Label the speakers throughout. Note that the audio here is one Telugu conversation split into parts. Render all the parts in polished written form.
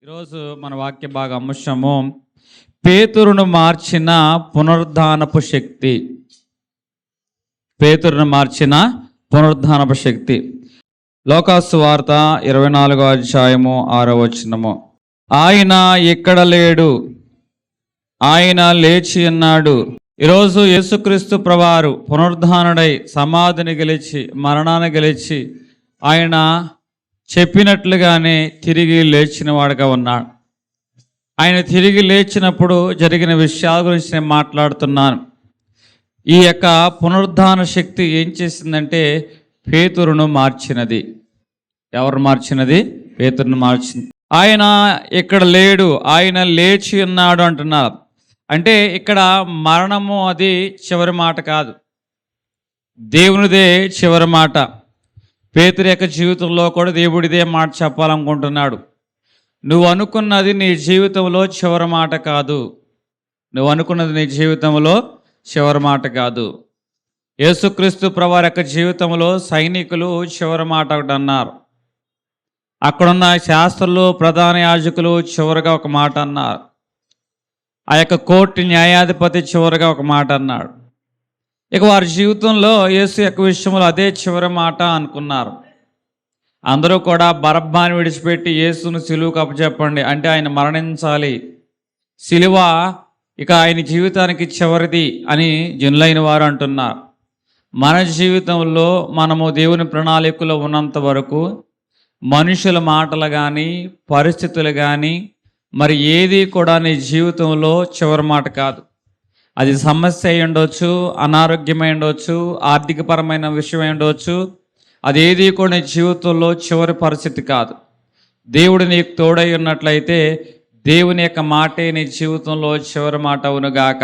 Speaker 1: ఈరోజు మన వాక్య భాగ అంశము పేతురును మార్చిన పునరుద్ధానపు శక్తి. పేతురును మార్చిన పునరుద్ధానపు శక్తి. లోకాసు వార్త 24వ అధ్యాయము 6వ వచనము. ఆయన ఇక్కడ లేడు, ఆయన లేచి ఉన్నాడు. ఈరోజు యేసుక్రీస్తు ప్రభువారు పునరుద్ధానుడై సమాధిని గెలిచి మరణాన్ని గెలిచి ఆయన చెప్పినట్లుగానే తిరిగి లేచిన వాడుగా ఉన్నాడు. ఆయన తిరిగి లేచినప్పుడు జరిగిన విషయాల గురించి నేను మాట్లాడుతున్నాను. ఈ యొక్క పునరుద్ధాన శక్తి ఏం చేసిందంటే పేతురును మార్చినది. ఎవరు మార్చినది? పేతురును మార్చింది. ఆయన ఇక్కడ లేడు, ఆయన లేచి ఉన్నాడు అంటున్నారు. అంటే ఇక్కడ మరణము అది చివరి మాట కాదు, దేవునిదే చివరి మాట. పేతురు యొక్క జీవితంలో కూడా దేవుడిదే మాట చెప్పాలనుకుంటున్నాడు. నువ్వు అనుకున్నది నీ జీవితంలో చివరి మాట కాదు. నువ్వు అనుకున్నది నీ జీవితంలో చివరి మాట కాదు. యేసుక్రీస్తు ప్రభువారి యొక్క జీవితంలో సైనికులు చివరి మాట ఒకటి అన్నారు. అక్కడున్న శాస్త్రులు, ప్రధాన యాజకులు చివరిగా ఒక మాట అన్నారు. ఆ యొక్క కోర్టు న్యాయాధిపతి చివరిగా ఒక మాట అన్నాడు. ఇక వారి జీవితంలో యేసు యొక్క విషయంలో అదే చివరి మాట అనుకున్నారు. అందరూ కూడా బరబ్బాని విడిచిపెట్టి యేసును సిలువకు అప్పచెప్పండి అంటే ఆయన మరణించాలి, సిలువ ఇక ఆయన జీవితానికి చివరిది అని జనులైన వారు అంటున్నారు. మన జీవితంలో మనము దేవుని ప్రణాళికలో ఉన్నంత వరకు మనుషుల మాటలు కానీ పరిస్థితులు కానీ మరి ఏది కూడా నీ జీవితంలో చివరి మాట కాదు. అది సమస్య అయి ఉండవచ్చు, అనారోగ్యమై ఉండవచ్చు, ఆర్థికపరమైన విషయం అయి ఉండవచ్చు. అదేది కూడా నీ జీవితంలో చివరి పరిస్థితి కాదు. దేవుడు నీకు తోడై ఉన్నట్లయితే దేవుని యొక్క మాటే నీ జీవితంలో చివరి మాట అవునుగాక.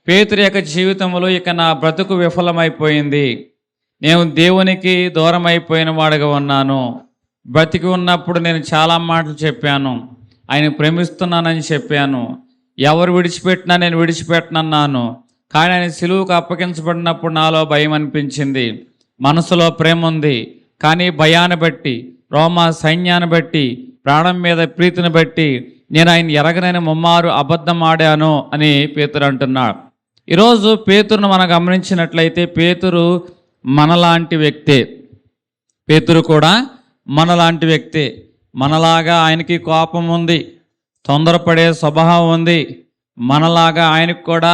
Speaker 1: పేతురు యొక్క జీవితంలో ఇక నా బ్రతుకు విఫలమైపోయింది, నేను దేవునికి దూరం అయిపోయిన వాడిగా ఉన్నాను. బ్రతికి ఉన్నప్పుడు నేను చాలా మాటలు చెప్పాను, ఆయన ప్రేమిస్తున్నానని చెప్పాను, ఎవరు విడిచిపెట్టినా నేను విడిచిపెట్టనన్నాను. కానీ ఆయన సిలువకు అప్పగించబడినప్పుడు నాలో భయం అనిపించింది. మనసులో ప్రేమ ఉంది, కానీ భయాన్ని బట్టి, రోమా సైన్యాన్ని బట్టి, ప్రాణం మీద ప్రీతిని బట్టి నేను ఆయన ఎరగనని ముమ్మారు అబద్ధం ఆడాను అని పేతురు అంటున్నాడు. ఈరోజు పేతురును మనం గమనించినట్లయితే పేతురు మనలాంటి వ్యక్తే. పేతురు కూడా మనలాంటి వ్యక్తే. మనలాగా ఆయనకి కోపం ఉంది, తొందరపడే స్వభావం ఉంది. మనలాగా ఆయనకు కూడా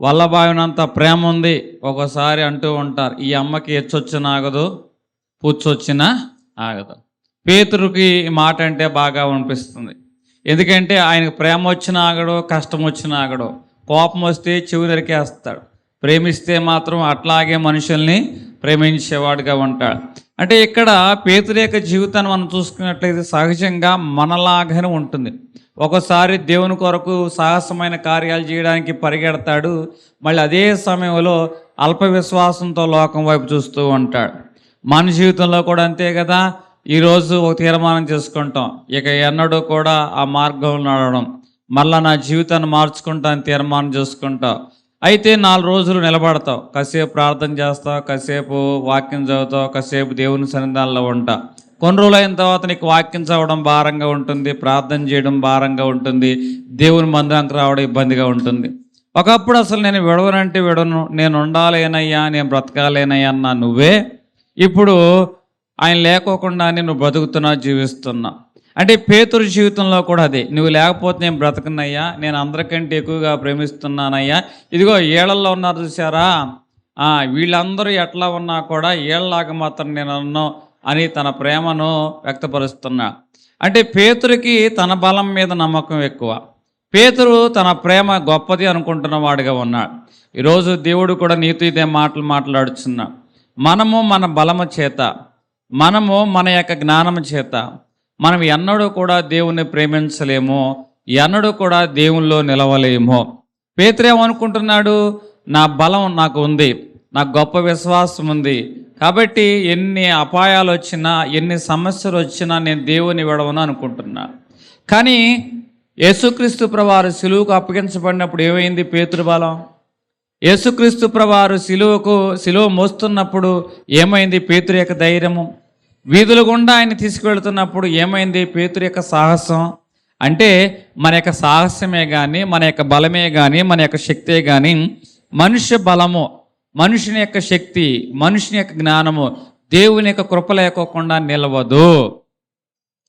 Speaker 1: వల్లబావినంత ప్రేమ ఉంది. ఒకసారి అంటూ ఉంటారు, ఈ అమ్మకి ఎచ్చొచ్చిన ఆగదు, పుచ్చొచ్చినా ఆగదు. పేతురుకి ఈ మాట అంటే బాగా అనిపిస్తుంది. ఎందుకంటే ఆయనకు ప్రేమ వచ్చిన ఆగడు, కష్టం వచ్చిన ఆగడు. కోపం వస్తే చెవి నరికేస్తాడు, ప్రేమిస్తే మాత్రం అట్లాగే మనుషుల్ని ప్రేమించేవాడుగా ఉంటాడు. అంటే ఇక్కడ పేతురు యొక్క జీవితాన్ని మనం చూసుకున్నట్లయితే సహజంగా మనలాగానే ఉంటుంది. ఒకసారి దేవుని కొరకు సాహసమైన కార్యాలు చేయడానికి పరిగెడతాడు, మళ్ళీ అదే సమయంలో అల్ప విశ్వాసంతో లోకం వైపు చూస్తూ ఉంటాడు. మన జీవితంలో కూడా అంతే కదా. ఈరోజు ఒక తీర్మానం చేసుకుంటాం, ఇక ఎన్నడూ కూడా ఆ మార్గంలో నడవడం, మళ్ళీ నా జీవితాన్ని మార్చుకుంటాను తీర్మానం చేసుకుంటావు. అయితే 4 రోజులు నిలబడతావు, కాసేపు ప్రార్థన చేస్తావు, కాసేపు వాక్యం చదువుతావు, కాసేపు దేవుని సన్నిధానంలో ఉంటావు. కొన్ని రోజులు అయిన తర్వాత నీకు వాక్యం చదవడం భారంగా ఉంటుంది, ప్రార్థన చేయడం భారంగా ఉంటుంది, దేవుని మందిరానికి రావడం ఇబ్బందిగా ఉంటుంది. ఒకప్పుడు అసలు నేను విడవనంటే విడవను, నేను ఉండాలేనయ్యా, నేను బ్రతకాలేనయ్యా అన్నా నువ్వే ఇప్పుడు ఆయన లేకోకుండా నువ్వు బ్రతుకుతున్నావు, జీవిస్తున్నావు. అంటే పేతురు జీవితంలో కూడా అదే, నువ్వు లేకపోతే నేను బ్రతకనయ్యా, నేను అందరికంటే ఎక్కువగా ప్రేమిస్తున్నానయ్యా. ఇదిగో ఏళ్లలో ఉన్నారు చూసారా, వీళ్ళందరూ ఎట్లా ఉన్నా కూడా ఏళ్ళలాగా మాత్రం నేను అన్నాను అని తన ప్రేమను వ్యక్తపరుస్తున్నా. అంటే పేతురుకి తన బలం మీద నమ్మకం ఎక్కువ. పేతురు తన ప్రేమ గొప్పది అనుకుంటున్న వాడిగా ఉన్నాడు. ఈరోజు దేవుడు కూడా నీతో ఇదే మాటలు మాట్లాడుతున్నా. మనము మన బలము చేత, మనము మన యొక్క జ్ఞానము చేత మనం ఎన్నడూ కూడా దేవుణ్ణి ప్రేమించలేము, ఎన్నడూ కూడా దేవుల్లో నిలవలేము. పేతురు ఏమనుకుంటున్నాడు, నా బలం నాకు ఉంది, నాకు గొప్ప విశ్వాసం ఉంది, కాబట్టి ఎన్ని అపాయాలు వచ్చినా ఎన్ని సమస్యలు వచ్చినా నేను దేవుని విడవను అనుకుంటున్నా. కానీ యేసుక్రీస్తు ప్రభువారు సిలువకు అప్పగించబడినప్పుడు ఏమైంది పేతురు బలం? యేసుక్రీస్తు ప్రభువారు సిలువ మోస్తున్నప్పుడు ఏమైంది పేతురు యొక్క ధైర్యము? వీధుల గుండా ఆయన తీసుకువెళ్తున్నప్పుడు ఏమైంది? పేతురు యొక్క సాహసం అంటే మన యొక్క సాహసమే కానీ, మన యొక్క బలమే కానీ, మన యొక్క శక్తే కానీ, మనుష్య బలము, మనుషుని యొక్క శక్తి, మనుషుని యొక్క జ్ఞానము దేవుని యొక్క కృప లేకోకుండా నిలవదు.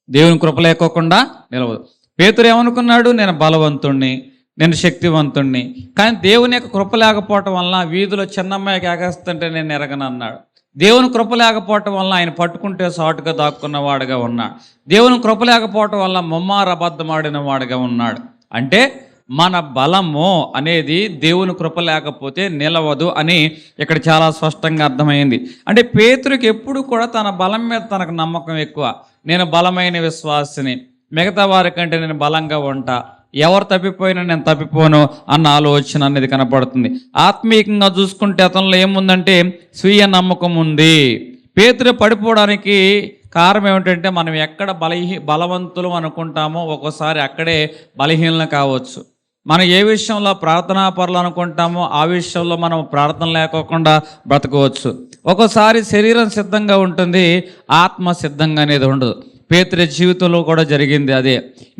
Speaker 1: దేవుని కృప లేకోకుండా నిలవదు. పేతురు ఏమనుకున్నాడు? నేను బలవంతుణ్ణి, నేను శక్తివంతుణ్ణి. కానీ దేవుని యొక్క కృప లేకపోవటం వలన వీధిలో చిన్నమ్మాయికి ఎగేస్తుంటే నేను ఎరగనన్నాడు. దేవుని కృప లేకపోవటం వల్ల ఆయన పట్టుకుంటే సాటుగా దాక్కున్నవాడుగా ఉన్నాడు. దేవుని కృప లేకపోవటం వల్ల ముమ్మారు అబద్ధమాడిన వాడుగా ఉన్నాడు. అంటే మన బలము అనేది దేవుని కృప లేకపోతే నిలవదు అని ఇక్కడ చాలా స్పష్టంగా అర్థమైంది. అంటే పేతురుకి ఎప్పుడు కూడా తన బలం మీద తనకు నమ్మకం ఎక్కువ. నేను బలమైన విశ్వాసిని, మిగతా వారికంటే నేను బలంగా ఉంటా, ఎవరు తప్పిపోయినా నేను తప్పిపోను అన్న ఆలోచన అనేది కనపడుతుంది. ఆత్మీయంగా చూసుకుంటే అతనిలో ఏముందంటే స్వీయ నమ్మకం ఉంది. పేతురు పడిపోవడానికి కారణం ఏమిటంటే మనం ఎక్కడ బలవంతులు అనుకుంటామో ఒక్కోసారి అక్కడే బలహీనలు కావచ్చు. మనం ఏ విషయంలో ప్రార్థనాపరులు అనుకుంటామో ఆ విషయంలో మనం ప్రార్థన లేకోకుండా బ్రతకవచ్చు. ఒక్కోసారి శరీరం సిద్ధంగా ఉంటుంది, ఆత్మ సిద్ధంగా అనేది ఉండదు. పేతురు జీవితంలో కూడా జరిగింది అదే.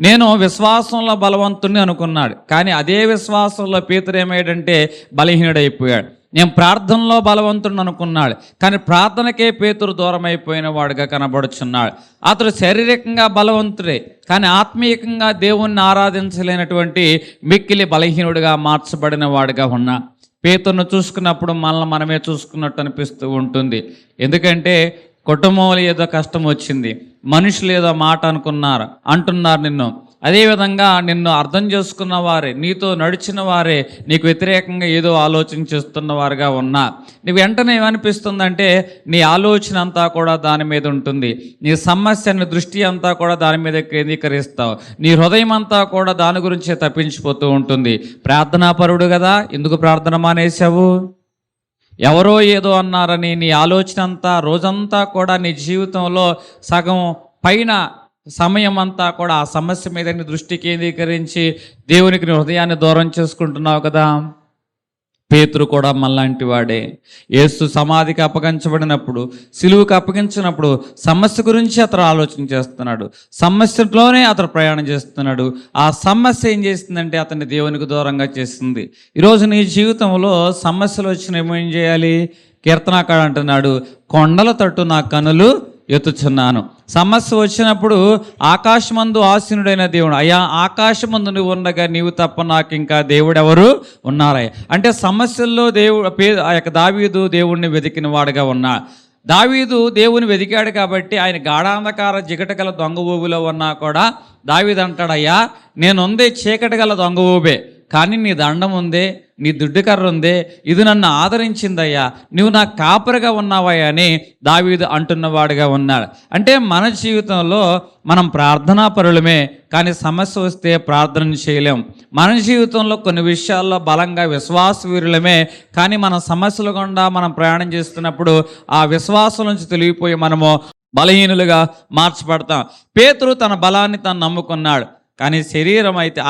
Speaker 1: నేను విశ్వాసంలో బలవంతుణ్ణి అనుకున్నాడు, కానీ అదే విశ్వాసంలో పేతురు ఏమయ్యాడంటే బలహీనుడైపోయాడు. నేను ప్రార్థనలో బలవంతుడిని అనుకున్నాడు, కానీ ప్రార్థనకే పేతురు దూరం అయిపోయిన వాడుగా కనబడుచున్నాడు. అతడు శారీరకంగా బలవంతుడే, కానీ ఆత్మీయంగా దేవుణ్ణి ఆరాధించలేనటువంటి మిక్కిలి బలహీనుడిగా మార్చబడిన వాడుగా ఉన్నా. పేతురును చూసుకున్నప్పుడు మనల్ని మనమే చూసుకున్నట్టు అనిపిస్తూ ఉంటుంది. ఎందుకంటే కుటుంబంలో ఏదో కష్టం వచ్చింది, మనుషులు ఏదో మాట అంటున్నారు నిన్ను. అదేవిధంగా నిన్ను అర్థం చేసుకున్న వారే, నీతో నడిచిన వారే నీకు వ్యతిరేకంగా ఏదో ఆలోచన చేస్తున్న వారుగా ఉన్నా, నీకు వెంటనే ఏమనిపిస్తుందంటే నీ ఆలోచన అంతా కూడా దాని మీద ఉంటుంది. నీ సమస్యని దృష్టి అంతా కూడా దాని మీద కేంద్రీకరిస్తావు. నీ హృదయం అంతా కూడా దాని గురించే తప్పించిపోతూ ఉంటుంది. ప్రార్థనాపరుడు కదా, ఎందుకు ప్రార్థన మానేశావు? ఎవరో ఏదో అన్నారని నీ ఆలోచన అంతా రోజంతా కూడా నీ జీవితంలో సగం పైన సమయం అంతా కూడా ఆ సమస్య మీద దృష్టి కేంద్రీకరించి దేవునికి హృదయాన్ని దూరం చేసుకుంటున్నావు కదా. పేతురు కూడా మనలాంటి వాడే. యేసు సమాధికి అప్పగించబడినప్పుడు, సిలువుకి అప్పగించినప్పుడు సమస్య గురించి అతను ఆలోచన చేస్తున్నాడు, సమస్యలోనే అతను ప్రయాణం చేస్తున్నాడు. ఆ సమస్య ఏం చేస్తుందంటే అతన్ని దేవునికి దూరంగా చేస్తుంది. ఈరోజు నీ జీవితంలో సమస్యలు వచ్చిన ఏం చేయాలి? కీర్తనాకాడు అంటున్నాడు, కొండల తట్టు నా కనులు ఎత్తుచున్నాను. సమస్య వచ్చినప్పుడు ఆకాశమందు ఆసీనుడైన దేవుడు, అయ్యా ఆకాశమందు నువ్వు ఉండగా నీవు తప్ప నాకు ఇంకా దేవుడు ఎవరు ఉన్నారయ్యా అంటే సమస్యల్లో ఆ యొక్క దావీదు దేవుణ్ణి వెతికిన వాడుగా ఉన్నా. దావీదు దేవుని వెతికాడు కాబట్టి ఆయన గాఢాంధకార జిగట గల దొంగ ఊబిలో ఉన్నా కూడా దావీదు అంటాడు, అయ్యా నేనుందే చీకటి గల దొంగ ఊబే, కానీ నీ దండం ఉందే, నీ దుడ్డుకర్ర ఉందే, ఇది నన్ను ఆదరించిందయ్యా, నువ్వు నాకు కాపరిగా ఉన్నావయ్యా అని దావీదు అంటున్నవాడుగా ఉన్నాడు. అంటే మన జీవితంలో మనం ప్రార్థనా పరులమే, కానీ సమస్య వస్తే ప్రార్థన చేయలేం. మన జీవితంలో కొన్ని విషయాల్లో బలంగా విశ్వాసవీరులమే, కానీ మన సమస్యల గుండా మనం ప్రయాణం చేస్తున్నప్పుడు ఆ విశ్వాసం నుంచి తొలగిపోయి మనము బలహీనులుగా మార్చబడతాం. పేతురు తన బలాన్ని తను నమ్ముకున్నాడు, కానీ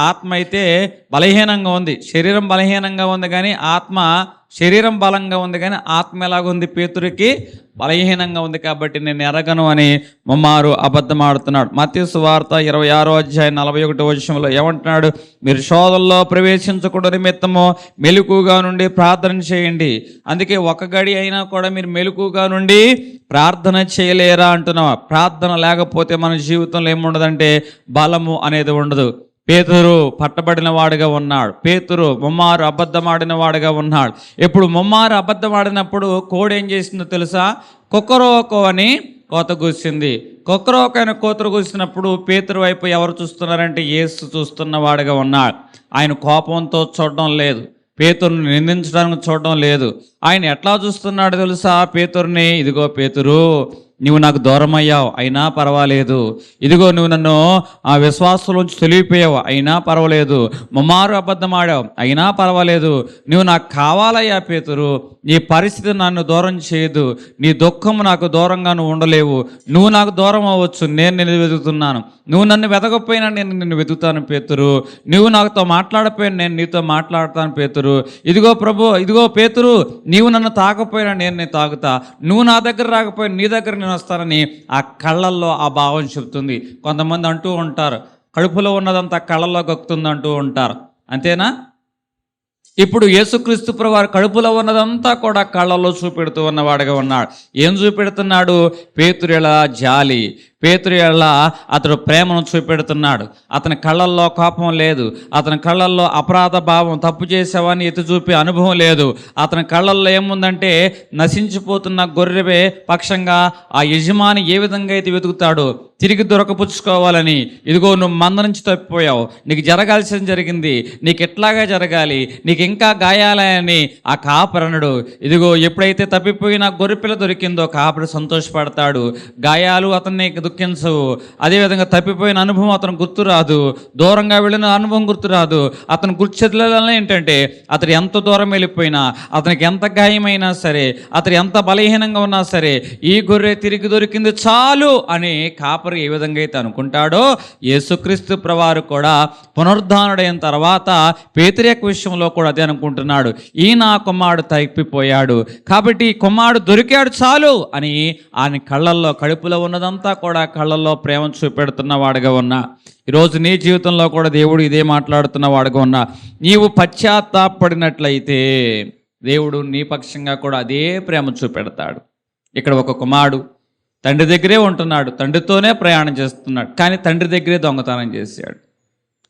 Speaker 1: ఆత్మ అయితే బలహీనంగా ఉంది. శరీరం బలహీనంగా ఉంది కానీ శరీరం బలంగా ఉంది కానీ ఆత్మ ఎలాగుంది? పేతురికి బలహీనంగా ఉంది. కాబట్టి నేను ఎరగను అని ముమ్మారు అబద్ధం ఆడుతున్నాడు. మత్తయి సువార్త 26:41 ఏమంటున్నాడు? మీరు శోధనలో ప్రవేశించకుండా నిమిత్తము మెలకుగా నుండి ప్రార్థన చేయండి. అందుకే ఒక గడి అయినా కూడా మీరు మెలకుగా నుండి ప్రార్థన చేయలేరా అంటున్నావా? ప్రార్థన లేకపోతే మన జీవితంలో ఏముండదంటే బలము అనేది ఉండదు. పేతురు పట్టబడిన వాడుగా ఉన్నాడు. పేతురు ముమ్మారు అబద్ధమాడిన వాడుగా ఉన్నాడు. ఇప్పుడు ముమ్మారు అబద్ధమాడినప్పుడు కోడి ఏం చేసిందో తెలుసా? కొక్కరోకో అని కోత కూసింది. కొక్కరోకైన కోతరు కూసినప్పుడు పేతురు వైపు ఎవరు చూస్తున్నారంటే యేసు చూస్తున్న వాడుగా ఉన్నాడు. ఆయన కోపంతో చూడడం లేదు, పేతురుని నిందించడానికి చూడడం లేదు. ఆయన ఎట్లా చూస్తున్నాడు తెలుసా? పేతురుని, ఇదిగో పేతురు నువ్వు నాకు దూరం అయ్యావు అయినా పర్వాలేదు, ఇదిగో నువ్వు నన్ను ఆ విశ్వాసంలోంచి తొలిగిపోయావు అయినా పర్వాలేదు, ముమ్మారు అబద్ధం ఆడావు అయినా పర్వాలేదు, నువ్వు నాకు కావాలయ్యా పేతురు, నీ పరిస్థితి నన్ను దూరం చేయదు, నీ దుఃఖం నాకు దూరంగా నువ్వు ఉండలేవు, నువ్వు నాకు దూరం అవ్వచ్చు, నేను నిన్ను వెతుకుతున్నాను, నువ్వు నన్ను వెతకపోయినా నేను నిన్ను వెతుకుతాను పేతురు, నువ్వు నాతో మాట్లాడపోయినా నేను నీతో మాట్లాడతాను పేతురు, ఇదిగో ప్రభు, ఇదిగో పేతురు నీవు నన్ను తాకపోయినా నేను తాగుతా, నువ్వు నా దగ్గర రాకపోయినా నీ దగ్గర నేను వస్తానని ఆ కళ్ళల్లో ఆ భావం చెప్తుంది. కొంతమంది అంటూ ఉంటారు, కడుపులో ఉన్నదంతా కళ్ళల్లో గక్కుతుంది అంటూ ఉంటారు. అంతేనా? ఇప్పుడు యేసుక్రీస్తు ప్రభువారు కడుపులో ఉన్నదంతా కూడా కళ్ళల్లో చూపెడుతూ ఉన్నవాడుగా ఉన్నాడు. ఏం చూపెడుతున్నాడు? పేతురుల జాలి, పేతురుల అతడు ప్రేమను చూపెడుతున్నాడు. అతని కళ్ళల్లో కోపం లేదు, అతని కళ్ళల్లో అపరాధ భావం, తప్పు చేసావని ఎత్తి చూపే అనుభవం లేదు. అతని కళ్ళల్లో ఏముందంటే నశించిపోతున్న గొర్రెవే పక్షంగా ఆ యజమాని ఏ విధంగా అయితే వెతుకుతాడో తిరిగి దొరకపుచ్చుకోవాలని, ఇదిగో నువ్వు మంద నుంచి తప్పిపోయావు, నీకు జరగాల్సింది జరిగింది, నీకు ఎట్లాగా జరగాలి, నీకు ఇంకా గాయాలని ఆ కాపరనుడు, ఇదిగో ఎప్పుడైతే తప్పిపోయిన గొర్రెపిల్ల దొరికిందో కాపరి సంతోషపడతాడు. గాయాలు అతన్ని దుఃఖించవు, అదేవిధంగా తప్పిపోయిన అనుభవం అతను గుర్తురాదు, దూరంగా వెళ్ళిన అనుభవం గుర్తురాదు. అతను గుర్చెదలలో ఏంటంటే అతడు ఎంత దూరం వెళ్ళిపోయినా, అతనికి ఎంత గాయమైనా సరే, అతడు ఎంత బలహీనంగా ఉన్నా సరే, ఈ గొర్రె తిరిగి దొరికింది చాలు అని కాపరి ఏ విధంగా అయితే అనుకుంటాడో, యేసుక్రీస్తు ప్రభువారు కూడా పునరుద్ధానుడైన తర్వాత పేతురు యొక్క విషయంలో కూడా అదే అనుకుంటున్నాడు. ఈ నా కుమారుడు తప్పిపోయాడు కాబట్టి కుమారుడు దొరికాడు చాలు అని ఆయన కళ్ళల్లో, కడుపులో ఉన్నదంతా కూడా కళ్ళల్లో ప్రేమ చూపెడుతున్న వాడుగా ఉన్నా. ఈరోజు నీ జీవితంలో కూడా దేవుడు ఇదే మాట్లాడుతున్న వాడుగా ఉన్నా. నీవు పశ్చాత్తాపడినట్లయితే దేవుడు నీ పక్షంగా కూడా అదే ప్రేమ చూపెడతాడు. ఇక్కడ ఒక కుమారుడు తండ్రి దగ్గరే ఉంటున్నాడు, తండ్రితోనే ప్రయాణం చేస్తున్నాడు, కానీ తండ్రి దగ్గరే దొంగతనం చేశాడు.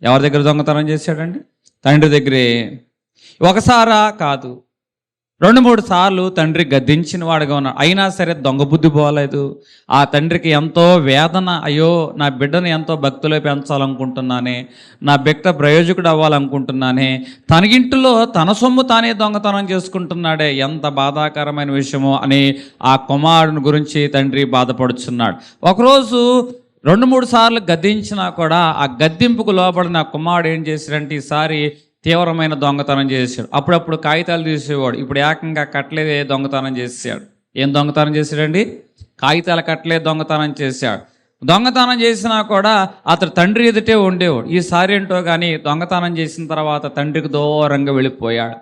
Speaker 1: ఎవరి దగ్గర దొంగతనం చేశాడండి? తండ్రి దగ్గరే. ఒకసారా కాదు, 2-3 సార్లు తండ్రి గద్దించిన వాడుగా ఉన్నాడు. అయినా సరే దొంగ బుద్ధి పోలేదు. ఆ తండ్రికి ఎంతో వేదన, అయ్యో నా బిడ్డను ఎంతో భక్తిలో పెంచాలనుకుంటున్నానే, నా బిడ్డ ప్రయోజకుడు అవ్వాలనుకుంటున్నానే, తనగింటిలో తన సొమ్ము తానే దొంగతనం చేసుకుంటున్నాడే, ఎంత బాధాకరమైన విషయమో అని ఆ కుమారుని గురించి తండ్రి బాధపడుచున్నాడు. ఒకరోజు 2-3 సార్లు గద్దించినా కూడా ఆ గద్దింపుకు లోబడిన కుమారుడు ఏం చేశాడంటే ఈసారి తీవ్రమైన దొంగతనం చేశాడు. అప్పుడప్పుడు కాగితాలు తీసేవాడు, ఇప్పుడు ఏకంగా కట్లేదే దొంగతనం చేశాడు. ఏం దొంగతనం చేశాడండి? కాగితాల కట్లే దొంగతనం చేశాడు. దొంగతనం చేసినా కూడా అతడు తండ్రి ఎదుటే ఉండేవాడు. ఈసారి ఏంటో కానీ దొంగతనం చేసిన తర్వాత తండ్రికి దూరంగా వెళ్ళిపోయాడు.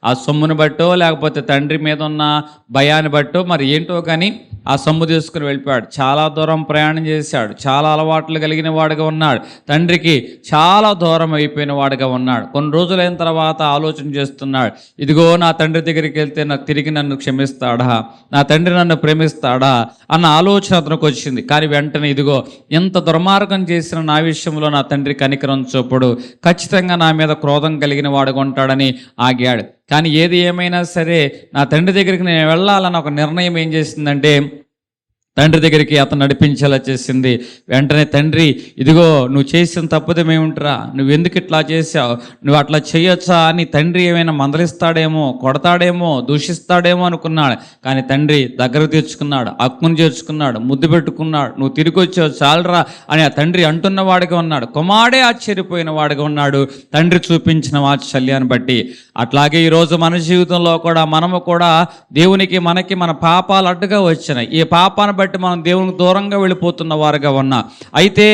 Speaker 1: ఆ సొమ్మును బట్టో లేకపోతే తండ్రి మీద ఉన్న భయాన్ని బట్టో మరి ఏంటో కానీ ఆ సొమ్ము తీసుకుని వెళ్ళిపోయాడు. చాలా దూరం ప్రయాణం చేశాడు, చాలా అలవాట్లు కలిగిన వాడుగా ఉన్నాడు, తండ్రికి చాలా దూరం అయిపోయిన వాడుగా ఉన్నాడు. కొన్ని రోజులైన తర్వాత ఆలోచన చేస్తున్నాడు, ఇదిగో నా తండ్రి దగ్గరికి వెళ్తే నాకు తిరిగి నన్ను క్షమిస్తాడా, నా తండ్రి నన్ను ప్రేమిస్తాడా అన్న ఆలోచన అతనికి వచ్చింది. కానీ వెంటనే ఇదిగో ఎంత దుర్మార్గం చేసిన నా విషయంలో నా తండ్రి కనికరం చూపుడు, ఖచ్చితంగా నా మీద క్రోధం కలిగిన వాడుగా ఉంటాడని ఆగాడు. కానీ ఏది ఏమైనా సరే నా తండ్రి దగ్గరికి నేను వెళ్ళాలని ఒక నిర్ణయం ఏం చేసిందంటే తండ్రి దగ్గరికి అతను నడిపించేలా చేసింది. వెంటనే తండ్రి, ఇదిగో నువ్వు చేసిన తప్పుదేమేమిట్రా, నువ్వు ఎందుకు ఇట్లా చేసావు, నువ్వు అట్లా చేయొచ్చా అని తండ్రి ఏమైనా మందలిస్తాడేమో, కొడతాడేమో, దూషిస్తాడేమో అనుకున్నాడు. కానీ తండ్రి దగ్గర తెచ్చుకున్నాడు, హక్కును చేర్చుకున్నాడు, ముద్దు పెట్టుకున్నాడు. నువ్వు తిరిగి వచ్చావు చాలరా అని ఆ తండ్రి అంటున్న వాడిగా ఉన్నాడు. కుమారుడే ఆశ్చర్యపోయిన వాడిగా ఉన్నాడు తండ్రి చూపించిన వాత్సల్యాన్ని బట్టి. అట్లాగే ఈరోజు మన జీవితంలో కూడా మనము కూడా దేవునికి మనకి మన పాపాలు అడ్డుగా వచ్చినాయి. ఈ పాపాన్ని బట్టి మనం దేవునికి దూరంగా వెళ్ళిపోతున్న వారుగా ఉన్నా. అయితే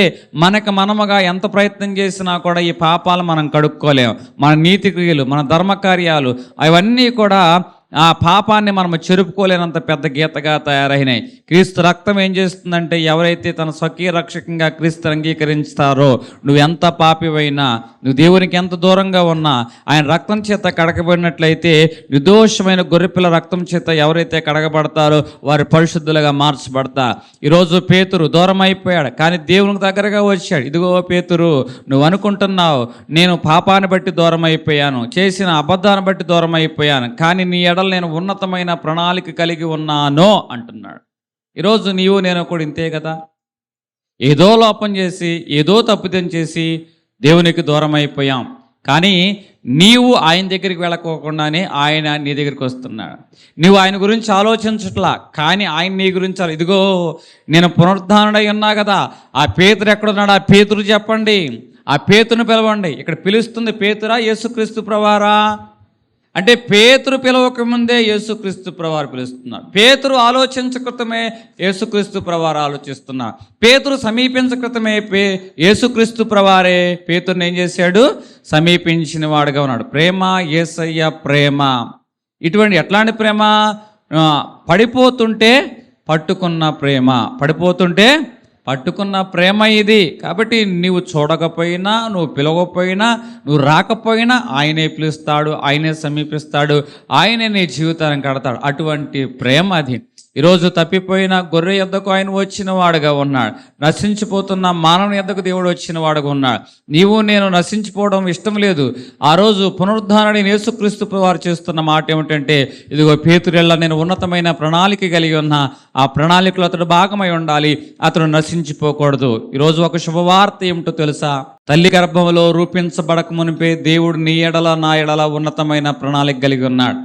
Speaker 1: మనముగా ఎంత ప్రయత్నం చేసినా కూడా ఈ పాపాలు మనం కడుక్కోలేము. మన నీతి క్రియలు, మన ధర్మకార్యాలు అవన్నీ కూడా ఆ పాపాన్ని మనం చెరుపుకోలేనంత పెద్ద గీతగా తయారైనాయి. క్రీస్తు రక్తం ఏం చేస్తుందంటే ఎవరైతే తన స్వకీయ రక్షకంగా క్రీస్తు అంగీకరిస్తారో, నువ్వు ఎంత పాపివైనా, నువ్వు దేవునికి ఎంత దూరంగా ఉన్నా ఆయన రక్తం చేత కడగబడినట్లయితే, నిర్దోషమైన గొర్రెపిల్ల రక్తం చేత ఎవరైతే కడగబడతారో వారు పరిశుద్ధులుగా మార్చబడతారు. ఈరోజు పేతురు దూరం అయిపోయాడు, కానీ దేవునికి దగ్గరగా వచ్చాడు. ఇదిగో పేతురు, నువ్వు అనుకుంటున్నావు నేను పాపాన్ని బట్టి దూరం అయిపోయాను, చేసిన అబద్ధాన్ని బట్టి దూరం అయిపోయాను, కానీ నీ నేను ఉన్నతమైన ప్రణాళిక కలిగి ఉన్నానో అంటున్నాడు. ఈరోజు నీవు నేను కూడా ఇంతే కదా, ఏదో లోపం చేసి ఏదో తప్పిదం చేసి దేవునికి దూరం అయిపోయాం. కానీ నీవు ఆయన దగ్గరికి వెళ్ళకోకుండానే ఆయన నీ దగ్గరికి వస్తున్నాడు. నువ్వు ఆయన గురించి ఆలోచించట్లా, కానీ ఆయన నీ గురించి ఇదిగో నేను పునరుద్ధానుడై ఉన్నా కదా, ఆ పేతురు ఎక్కడున్నాడు, ఆ పేతురు చెప్పండి, ఆ పేతురుని పిలవండి. ఇక్కడ పిలుస్తుంది పేతురా యేసుక్రీస్తు ప్రభువారా అంటే పేతురు పిలవకముందే యేసుక్రీస్తు ప్రభువారు పిలుస్తున్నారు. పేతురు ఆలోచించకృతమే యేసుక్రీస్తు ప్రభువారు ఆలోచిస్తున్నారు. పేతురు సమీపించకృతమే యేసుక్రీస్తు ప్రభువారే పేతురుని ఏం చేశాడు, సమీపించిన వాడుగా ఉన్నాడు. ప్రేమ, యేసయ్య ప్రేమ. ఎట్లాంటి ప్రేమ? పడిపోతుంటే పట్టుకున్న ప్రేమ. పడిపోతుంటే పట్టుకున్న ప్రేమ ఇది. కాబట్టి నీవు చూడకపోయినా, నువ్వు పిలవకపోయినా, నువ్వు రాకపోయినా ఆయనే పిలుస్తాడు, ఆయనే సమీపిస్తాడు, ఆయనే నీ జీవితాన్ని కడతాడు. అటువంటి ప్రేమ అది. ఈరోజు తప్పిపోయిన గొర్రె యొద్దకు ఆయన వచ్చిన వాడుగా ఉన్నాడు. నశించిపోతున్న మానవుని యొద్దకు దేవుడు వచ్చిన వాడుగా ఉన్నాడు. నీవు నేను నశించిపోవడం ఇష్టం లేదు. ఆ రోజు పునరుద్ధారణ యేసుక్రీస్తు వారు చేస్తున్న మాట ఏమిటంటే, ఇదిగో పేతురెళ్ళ నేను ఉన్నతమైన ప్రణాళిక కలిగి ఉన్నా, ఆ ప్రణాళికలో అతడు భాగమై ఉండాలి, అతడు నశించిపోకూడదు. ఈరోజు ఒక శుభవార్త ఏమిటో తెలుసా? తల్లి గర్భంలో రూపించబడక మునిపే దేవుడు నీ ఎడల నా ఎడల ఉన్నతమైన ప్రణాళిక కలిగి ఉన్నాడు.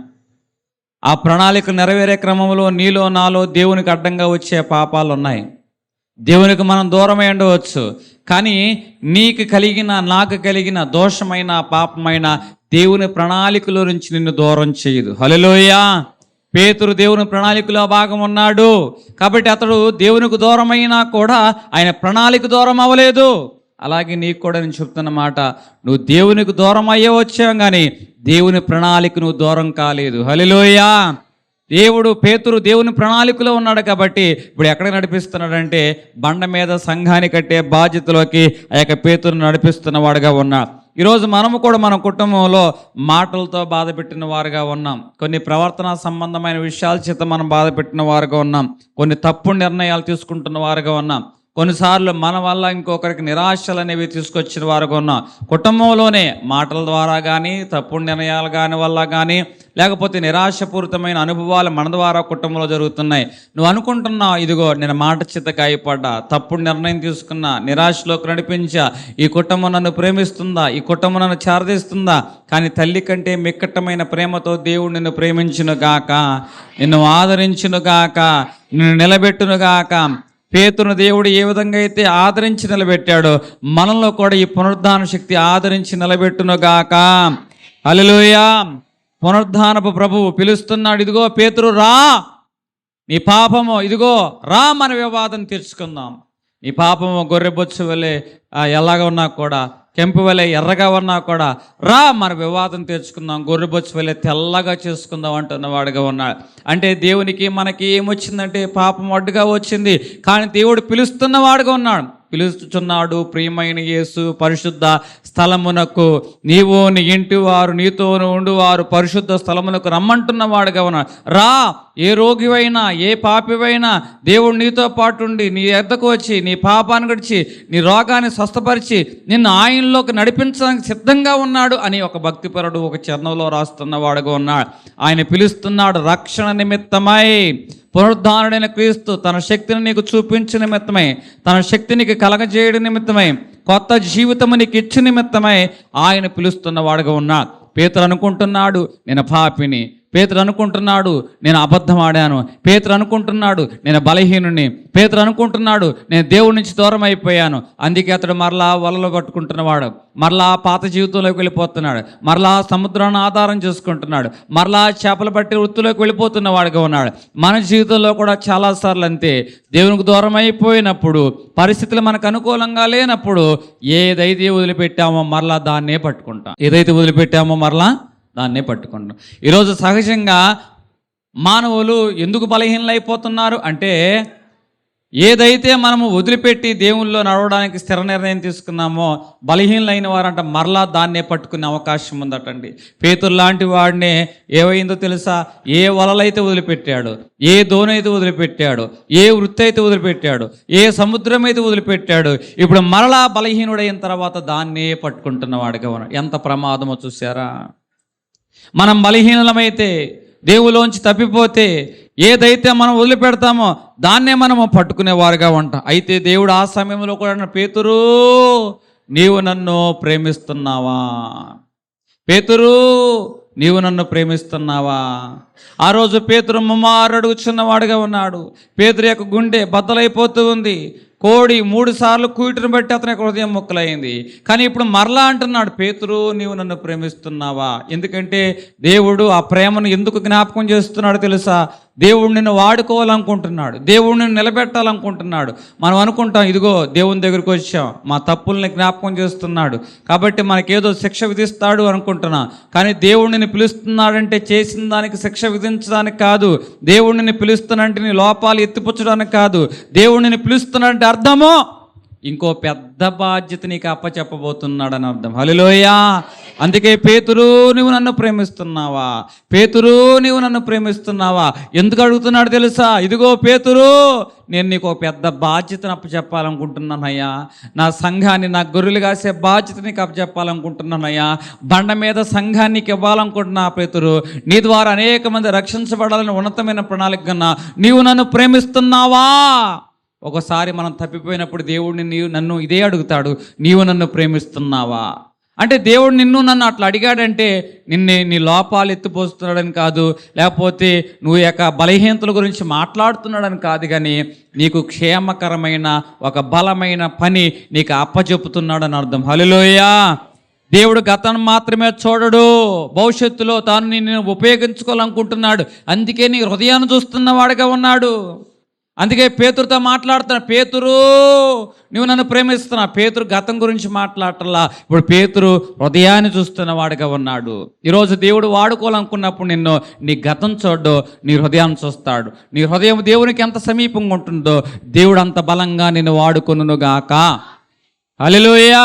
Speaker 1: ఆ ప్రణాళిక నెరవేరే క్రమంలో నీలో నాలో దేవునికి అడ్డంగా వచ్చే పాపాలు ఉన్నాయి. దేవునికి మనం దూరమై ఉండవచ్చు, కానీ నీకు కలిగిన నాకు కలిగిన దోషమైన పాపమైన దేవుని ప్రణాళికలో నుంచి నిన్ను దూరం చేయదు. హల్లెలూయా. పేతురు దేవుని ప్రణాళికలో భాగం ఉన్నాడు కాబట్టి అతడు దేవునికి దూరమైనా కూడా ఆయన ప్రణాళిక దూరం అవ్వలేదు. అలాగే నీకు కూడా నేను చెప్తున్న మాట, నువ్వు దేవునికి దూరం అయ్యే వచ్చావు కానీ దేవుని ప్రణాళిక నువ్వు దూరం కాలేదు. హల్లెలూయా. దేవుడు పేతురు దేవుని ప్రణాళికలో ఉన్నాడు కాబట్టి ఇప్పుడు ఎక్కడ నడిపిస్తున్నాడంటే బండ మీద సంఘాన్ని కట్టే బాధ్యతలోకి ఆ యొక్క పేతురును నడిపిస్తున్న వాడుగా ఉన్నాడు. ఈరోజు మనము కూడా మన కుటుంబంలో మాటలతో బాధ పెట్టిన వారుగా ఉన్నాం. కొన్ని ప్రవర్తన సంబంధమైన విషయాల చేత మనం బాధ పెట్టిన వారుగా ఉన్నాం. కొన్ని తప్పుడు నిర్ణయాలు తీసుకుంటున్న వారుగా ఉన్నాం. కొన్నిసార్లు మన వల్ల ఇంకొకరికి నిరాశలు అనేవి తీసుకొచ్చిన వారుగా ఉన్నాం. కుటుంబంలోనే మాటల ద్వారా కానీ, తప్పుడు నిర్ణయాలు కాని వల్ల కానీ, లేకపోతే నిరాశపూరితమైన అనుభవాలు మన ద్వారా కుటుంబంలో జరుగుతున్నాయి. నువ్వు అనుకుంటున్నావు, ఇదిగో నేను మాట చేత గాయపడ్డా, తప్పుడు నిర్ణయం తీసుకున్నా, నిరాశలోకి నడిపించా, ఈ కుటుంబం నన్ను ప్రేమిస్తుందా, ఈ కుటుంబం నన్ను చేరదీస్తుందా? కానీ తల్లి కంటే మిక్కటమైన ప్రేమతో దేవుడు నిన్ను ప్రేమించును గాక, నిన్ను ఆదరించును గాక, నిన్ను నిలబెట్టును గాక. పేతురును దేవుడు ఏ విధంగా అయితే ఆదరించి నిలబెట్టాడో మనలో కూడా ఈ పునరుద్ధాన శక్తి ఆదరించి నిలబెట్టును గాక. హల్లెలూయా. పునరుద్ధానపు ప్రభువు పిలుస్తున్నాడు, ఇదిగో పేతురు రా, నీ పాపము ఇదిగో రా, మన వివాదం తీర్చుకుందాం. నీ పాపము గొర్రెబొచ్చు వలె ఎలాగా ఉన్నా కూడా, కెంపు వలె ఎర్రగా ఉన్నా కూడా రా, మన వివాదం తీర్చుకుందాం, గొర్రెబొచ్చు వలె తెల్లగా చేసుకుందాం అంటున్న వాడుగా ఉన్నాడు. అంటే దేవునికి మనకి ఏమొచ్చిందంటే పాపం అడ్డుగా వచ్చింది, కానీ దేవుడు పిలుస్తున్న వాడుగా ఉన్నాడు. పిలుస్తున్నాడు, ప్రియమైన యేసు పరిశుద్ధ స్థలమునకు నీవు నీ ఇంటి వారు నీతో ఉండువారు పరిశుద్ధ స్థలమునకు రమ్మంటున్న వాడుగా ఉన్నాడు. రా, ఏ రోగివైనా ఏ పాపివైనా దేవుడు నీతో పాటు ఉండి నీ ఎద్దకు వచ్చి నీ పాపాన్ని గడిచి నీ రోగాన్ని స్వస్థపరిచి నిన్ను ఆయనలోకి నడిపించడానికి సిద్ధంగా ఉన్నాడు అని ఒక భక్తిపరుడు ఒక చరణంలో రాస్తున్న వాడుగా ఉన్నాడు. ఆయన పిలుస్తున్నాడు రక్షణ నిమిత్తమై. పునరుద్ధానుడైన క్రీస్తు తన శక్తిని నీకు చూపించిన నిమిత్తమై, తన శక్తిని నీకు కలగజేయడం నిమిత్తమై, కొత్త జీవితము నీకు ఇచ్చిన నిమిత్తమై ఆయన పిలుస్తున్న వాడుగా ఉన్నాడు. పేతురు అనుకుంటున్నాడు నేను పాపిని, పేతురు అనుకుంటున్నాడు నేను అబద్ధం ఆడాను, పేతురు అనుకుంటున్నాడు నేను బలహీనుని, పేతురు అనుకుంటున్నాడు నేను దేవుడి నుంచి దూరం అయిపోయాను. అందుకే అతడు మరలా వలలో పట్టుకుంటున్నవాడు, మరలా పాత జీవితంలోకి వెళ్ళిపోతున్నాడు, మరలా సముద్రాన్ని ఆధారం చేసుకుంటున్నాడు, మరలా చేపలు పట్టి వృత్తిలోకి వెళ్ళిపోతున్న వాడుగా ఉన్నాడు. మన జీవితంలో కూడా చాలాసార్లు అంతే. దేవునికి దూరం అయిపోయినప్పుడు, పరిస్థితులు మనకు అనుకూలంగా లేనప్పుడు ఏదైతే వదిలిపెట్టామో మరలా దాన్నే పట్టుకుంటాం, ఏదైతే వదిలిపెట్టామో మరలా దాన్నే పట్టుకుంటాం. ఈరోజు సహజంగా మానవులు ఎందుకు బలహీనలైపోతున్నారు అంటే, ఏదైతే మనము వదిలిపెట్టి దేవుల్లో నడవడానికి స్థిర నిర్ణయం తీసుకున్నామో బలహీనలైన వారంట మరలా దాన్నే పట్టుకునే అవకాశం ఉందటండి. పేతురు లాంటి వాడినే ఏమైందో తెలుసా? ఏ వలలైతే వదిలిపెట్టాడు, ఏ దోనైతే వదిలిపెట్టాడు, ఏ వృత్తి అయితే వదిలిపెట్టాడు, ఏ సముద్రం అయితే వదిలిపెట్టాడు, ఇప్పుడు మరలా బలహీనుడైన తర్వాత దాన్నే పట్టుకుంటున్న వాడిగా ఉన్నాడు. ఎంత ప్రమాదమో చూసారా? మనం బలహీనమైతే, దేవులోంచి తప్పిపోతే ఏదైతే మనం వదిలిపెడతామో దాన్నే మనము పట్టుకునేవారుగా ఉంటాం. అయితే దేవుడు ఆ సమయంలో కూడా, పేతురు నీవు నన్ను ప్రేమిస్తున్నావా? పేతురు నీవు నన్ను ప్రేమిస్తున్నావా? ఆ రోజు పేతురు ముమ్మారు అడుగుచున్నవాడుగా ఉన్నాడు. పేతురు యొక్క గుండె బద్దలైపోతూ ఉంది. కోడి 3 సార్లు కూటును బట్టి అతని హృదయం ముక్కలైంది. కానీ ఇప్పుడు మరలా అంటున్నాడు, పేతురు నీవు నన్ను ప్రేమిస్తున్నావా? ఎందుకంటే దేవుడు ఆ ప్రేమను ఎందుకు జ్ఞాపకం చేస్తున్నాడు తెలుసా? దేవుడు నిన్ను వాడుకోవాలనుకుంటున్నాడు, దేవుడు నిన్ను నిలబెట్టాలనుకుంటున్నాడు. మనం అనుకుంటాం, ఇదిగో దేవుని దగ్గరికి వచ్చాం, మా తప్పుల్ని జ్ఞాపకం చేస్తున్నాడు కాబట్టి మనకేదో శిక్ష విధిస్తాడు అనుకుంటున్నాం. కానీ దేవుడిని పిలుస్తున్నాడంటే చేసిన దానికి శిక్ష విధించడానికి కాదు, దేవుడిని పిలుస్తున్నాడంటే నీ లోపాలు ఎత్తిపుచ్చడానికి కాదు, దేవుడిని పిలుస్తున్నాడంటే అర్థమో ఇంకో పెద్ద బాధ్యత నీకు అప్పచెప్పబోతున్నాడని అర్థం. హల్లెలూయా. అందుకే పేతురు, నువ్వు నన్ను ప్రేమిస్తున్నావా? పేతురు, నువ్వు నన్ను ప్రేమిస్తున్నావా? ఎందుకు అడుగుతున్నాడు తెలుసా? ఇదిగో పేతురు, నేను నీకు ఒక పెద్ద బాధ్యతను అప్పచెప్పాలనుకుంటున్నానయ్యా. నా సంఘాన్ని, నా గొర్రెలు కాసే బాధ్యత నీకు అప్పచెప్పాలనుకుంటున్నానయ్యా. బండ మీద సంఘాన్ని ఇవ్వాలనుకుంటున్నా పేతురు. నీ ద్వారా అనేక మంది రక్షించబడాలని ఉన్నతమైన ప్రణాళిక కన్నా నీవు నన్ను ప్రేమిస్తున్నావా? ఒకసారి మనం తప్పిపోయినప్పుడు దేవుడిని నన్ను ఇదే అడుగుతాడు, నీవు నన్ను ప్రేమిస్తున్నావా? అంటే దేవుడు నన్ను అట్లా అడిగాడంటే నీ లోపాలు ఎత్తిపోస్తున్నాడని కాదు, లేకపోతే నువ్వు యొక్క బలహీనతల గురించి మాట్లాడుతున్నాడని కాదు, కానీ నీకు క్షేమకరమైన ఒక బలమైన పని నీకు అప్పచెప్పుతున్నాడని అర్థం. హల్లెలూయా. దేవుడు గతాన్ని మాత్రమే చూడడు, భవిష్యత్తులో తాను నిన్ను ఉపయోగించుకోవాలనుకుంటున్నాడు. అందుకే నీ హృదయాన్ని చూస్తున్నవాడుగా ఉన్నాడు. అందుకే పేతురుతో మాట్లాడుతున్నా, పేతురు, నువ్వు నన్ను ప్రేమిస్తున్నా. పేతురు గతం గురించి మాట్లాడటల్లా, ఇప్పుడు పేతురు హృదయాన్ని చూస్తున్న వాడిగా ఉన్నాడు. ఈరోజు దేవుడు వాడుకోవాలనుకున్నప్పుడు నిన్ను నీ గతం చూడ్డు, నీ హృదయాన్ని చూస్తాడు. నీ హృదయం దేవునికి ఎంత సమీపంగా ఉంటుందో దేవుడు అంత బలంగా నిన్ను వాడుకొనుగాక. హల్లెలూయా.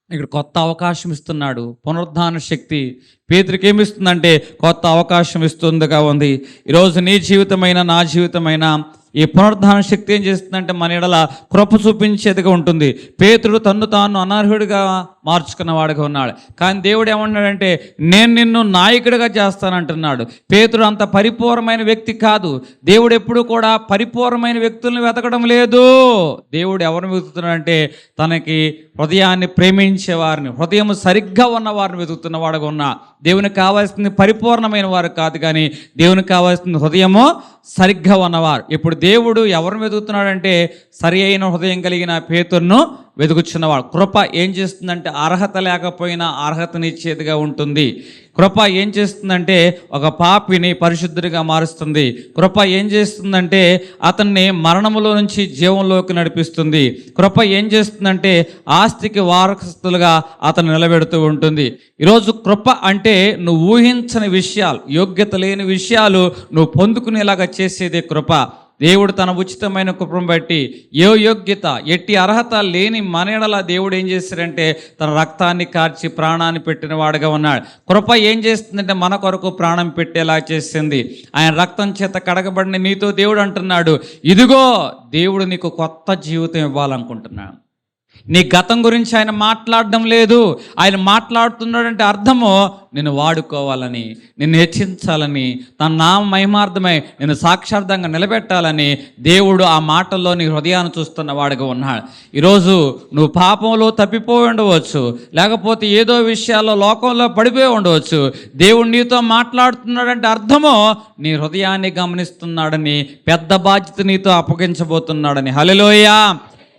Speaker 1: ఇక్కడ కొత్త అవకాశం ఇస్తున్నాడు. పునరుద్ధాన శక్తి పేతురుకి ఏమిస్తుందంటే కొత్త అవకాశం ఇస్తుందిగా ఉంది. ఈరోజు నీ జీవితమైన, నా జీవితమైన ఈ పునరుద్ధాన శక్తి ఏం చేస్తుందంటే మన ఎడల కృప చూపించేదిగా ఉంటుంది. పేతుడు తన్ను తాను అనర్హుడిగా మార్చుకున్నవాడుగా ఉన్నాడు. కానీ దేవుడు ఏమన్నాడంటే నేను నిన్ను నాయకుడిగా చేస్తానంటున్నాడు. పేతుడు అంత పరిపూర్ణమైన వ్యక్తి కాదు. దేవుడు ఎప్పుడు కూడా పరిపూర్ణమైన వ్యక్తులను వెతకడం లేదు. దేవుడు ఎవరిని వెతుకుతున్నాడంటే తనకి హృదయాన్ని ప్రేమించే వారిని, హృదయం సరిగ్గా ఉన్న వారిని వెతుకుతున్నవాడుగా ఉన్నా. దేవునికి కావాల్సింది పరిపూర్ణమైన వారు కాదు, కానీ దేవునికి కావాల్సింది హృదయము సరిగ్గా ఉన్నవారు. ఇప్పుడు దేవుడు ఎవరిని వెతుకుతున్నాడంటే సరి అయిన హృదయం కలిగిన పేతురును వెతుకుచున్నవాడు. కృప ఏం చేస్తుందంటే అర్హత లేకపోయినా అర్హతనిచ్చేదిగా ఉంటుంది. కృప ఏం చేస్తుందంటే ఒక పాపిని పరిశుద్ధుడిగా మారుస్తుంది. కృప ఏం చేస్తుందంటే అతన్ని మరణములో నుంచి జీవంలోకి నడిపిస్తుంది. కృప ఏం చేస్తుందంటే ఆస్తికి వారసులుగా అతను నిలబెడుతూ ఉంటుంది. ఈరోజు కృప అంటే నువ్వు ఊహించని విషయాలు, యోగ్యత లేని విషయాలు నువ్వు పొందుకునేలాగా చేసేదే కృప. దేవుడు తన ఉచితమైన కృపను బట్టి ఏ యోగ్యత, ఎట్టి అర్హత లేని మన ఎడల దేవుడు ఏం చేశారంటే తన రక్తాన్ని కార్చి ప్రాణాన్ని పెట్టిన వాడుగా ఉన్నాడు. కృప ఏం చేస్తుందంటే మన కొరకు ప్రాణం పెట్టేలా చేసింది. ఆయన రక్తం చేత కడగబడిన నీతో దేవుడు అంటున్నాడు, ఇదిగో దేవుడు నీకు కొత్త జీవితం ఇవ్వాలనుకుంటున్నాడు. నీ గతం గురించి ఆయన మాట్లాడడం లేదు. ఆయన మాట్లాడుతున్నాడంటే అర్థము నిన్ను వాడుకోవాలని, నిన్ను హెచ్చించాలని, తన నామ మహిమార్థమై నిన్ను సాక్షార్థంగా నిలబెట్టాలని దేవుడు ఆ మాటల్లో నీ హృదయాన్ని చూస్తున్న వాడిగా ఉన్నాడు. ఈరోజు నువ్వు పాపంలో తప్పిపోయి ఉండవచ్చు, లేకపోతే ఏదో విషయాల్లో లోకంలో పడిపోయి ఉండవచ్చు. దేవుడు నీతో మాట్లాడుతున్నాడంటే అర్థము నీ హృదయాన్ని గమనిస్తున్నాడని, పెద్ద బాధ్యత నీతో అప్పగించబోతున్నాడని. హల్లెలూయా.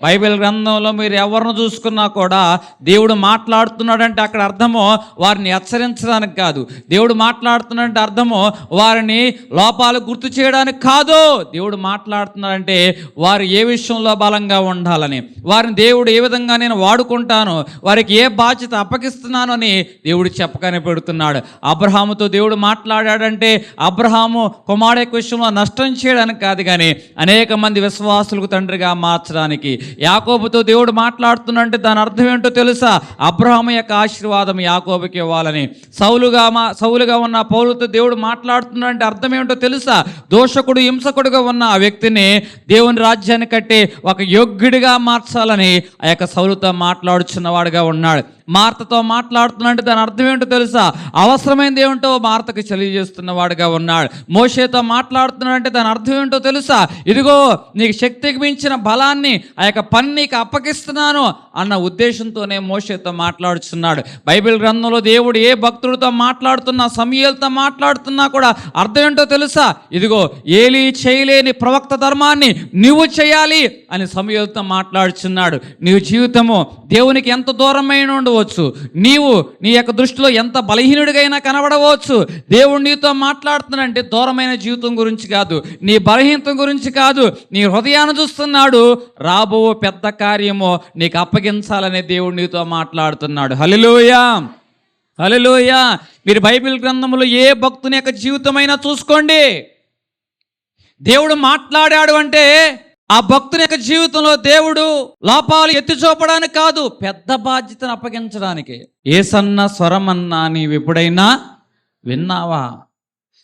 Speaker 1: బైబిల్ గ్రంథంలో మీరు ఎవరిని చూసుకున్నా కూడా దేవుడు మాట్లాడుతున్నాడంటే అక్కడ అర్థము వారిని హెచ్చరించడానికి కాదు. దేవుడు మాట్లాడుతున్నాడంటే అర్థము వారిని లోపాలు గుర్తు చేయడానికి కాదు. దేవుడు మాట్లాడుతున్నాడంటే వారు ఏ విషయంలో బలంగా ఉండాలని, వారిని దేవుడు ఏ విధంగా నేను వాడుకుంటాను, వారికి ఏ బాధ్యత అప్పగిస్తున్నాను అని దేవుడు చెప్పగానే పెడుతున్నాడు. అబ్రహాముతో దేవుడు మాట్లాడాడంటే అబ్రహాము కుమారుడి విషయంలో నష్టం చేయడానికి కాదు, కానీ అనేక మంది విశ్వాసులకు తండ్రిగా మార్చడానికి. యాకోబుతో దేవుడు మాట్లాడుతున్నంటే దాని అర్థం ఏంటో తెలుసా? అబ్రహాము యొక్క ఆశీర్వాదం యాకోబుకి ఇవ్వాలని. సౌలుగా ఉన్న పౌలుతో దేవుడు మాట్లాడుతున్నాడంటే అర్థం ఏంటో తెలుసా? దోషకుడు, హింసకుడుగా ఉన్న ఆ వ్యక్తిని దేవుని రాజ్యాన్ని కట్టి ఒక యోగ్యుడిగా మార్చాలని ఆ యొక్క సౌలుతో మాట్లాడుచున్నవాడుగా ఉన్నాడు. మార్తతో మాట్లాడుతున్నాడంటే దాని అర్థం ఏంటో తెలుసా? అవసరమైనది ఏమిటో మార్తకు తెలియజేస్తున్నవాడుగా ఉన్నాడు. మోషేతో మాట్లాడుతున్నాడంటే దాని అర్థం ఏంటో తెలుసా? ఇదిగో నీకు శక్తికి మించిన బలాన్ని, ఆ యొక్క పని నీకు అప్పగిస్తున్నాను అన్న ఉద్దేశంతోనే మోషేతో మాట్లాడుతున్నాడు. బైబిల్ గ్రంథంలో దేవుడు ఏ భక్తుడితో మాట్లాడుతున్నా, సమూయేలుతో మాట్లాడుతున్నా కూడా అర్థం ఏంటో తెలుసా? ఇదిగో ఏలీ చేయలేని ప్రవక్త ధర్మాన్ని నువ్వు చేయాలి అని సమూయేలుతో మాట్లాడుచున్నాడు. నీ జీవితము దేవునికి ఎంత దూరమైన ఉండవచ్చు, నీవు నీ యొక్క దృష్టిలో ఎంత బలహీనుడిగైనా కనబడవచ్చు. దేవుడు నీతో మాట్లాడుతున్నాడంటే దూరమైన జీవితం గురించి కాదు, నీ బలహీనత గురించి కాదు, నీ హృదయాన్ని చూస్తున్నాడు. రాబో పెద్ద కార్యము నీకు అప్పగించాలనే దేవుడు నీతో మాట్లాడుతున్నాడు. హల్లెలూయా, హల్లెలూయా. మీరు బైబిల్ గ్రంథంలో ఏ భక్తుని యొక్క జీవితమైనా చూసుకోండి, దేవుడు మాట్లాడాడు అంటే ఆ భక్తుని యొక్క జీవితంలో దేవుడు లోపాలు ఎత్తి చూపడానికి కాదు, పెద్ద బాధ్యతను అప్పగించడానికి. ఏసన్న స్వరమన్నా నీవు ఎప్పుడైనా విన్నావా?